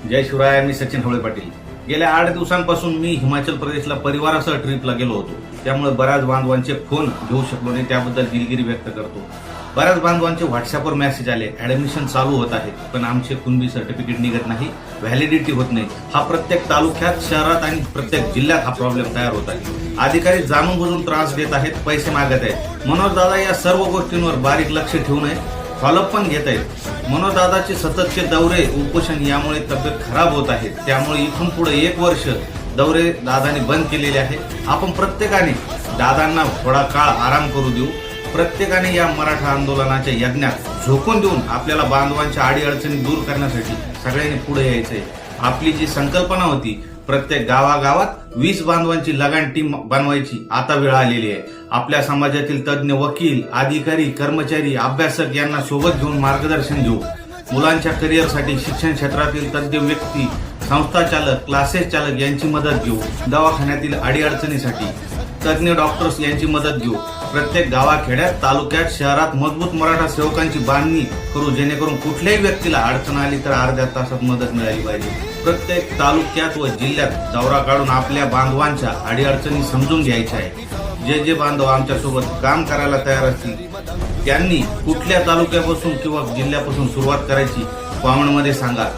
जय शिवराय. मी सचिन हवळे पाटील. गेल्या 8 दिवसांपासून मी हिमाचल प्रदेशला परिवारासह ट्रिपला गेलो होतो. त्यामुळे बऱ्याच बांधवांचे फोन घेऊ शकलो नाही, त्याबद्दल दिलगिरी व्यक्त करतो. बऱ्याच बांधवांचे व्हॉट्सअपवर मेसेज आले, ऍडमिशन चालू होत आहे पण आमचे कुणबी सर्टिफिकेट निघत नाही, व्हॅलिडिटी होत नाही. हा प्रत्येक तालुक्यात, शहरात आणि प्रत्येक जिल्ह्यात हा प्रॉब्लेम तयार होत आहे. अधिकारी जाणून बुजून त्रास देत आहेत, पैसे मागत आहेत. मनोज दादा या सर्व गोष्टींवर बारीक लक्ष ठेवून फॉलोअप पण घेत आहेत. मनोज दादाचे सततचे दौरे, उपोषण यामुळे तब्येत खराब होत आहे. त्यामुळे इथून पुढे 1 वर्ष दौरे दादांनी बंद केलेले आहे. आपण प्रत्येकाने दादांना थोडा काळ आराम करू देऊ. प्रत्येकाने या मराठा आंदोलनाच्या यज्ञात झोकून देऊन आपल्याला बांधवांच्या अडीअडचणी दूर करण्यासाठी सगळ्यांनी पुढे यायचंय. आपली जी संकल्पना होती, प्रत्येक गावागावात 20 बांधवांची लगान टीम बनवायची, आता वेळ आलेली आहे. आपल्या समाजातील तज्ज्ञ वकील, अधिकारी, कर्मचारी, अभ्यासक यांना सोबत घेऊन मार्गदर्शन घेऊ. मुलांच्या करिअरसाठी शिक्षण क्षेत्रातील तज्ज्ञ व्यक्ती, संस्था चालक, क्लासेस चालक यांची मदत घेऊ. दवाखान्यातील अडीअडचणीसाठी तज्ज्ञ डॉक्टर्स यांची मदत घेऊ. प्रत्येक गावाखेड्यात, तालुक्यात, शहरात मजबूत मराठा सेवकांची बांधणी करू, जेणेकरून कुठल्याही व्यक्तीला अडचण आली तर अर्ध्या तासात मदत मिळाली पाहिजे. प्रत्येक तालुक्यात व जिल्ह्यात दौरा काढून आपल्या बांधवांच्या अडीअडचणी समजून घ्यायच्या आहे. जे बांधव आमच्यासोबत काम करायला तयार असतील त्यांनी कुठल्या तालुक्यापासून किंवा जिल्ह्यापासून सुरुवात करायची कॉमेंटमध्ये सांगा.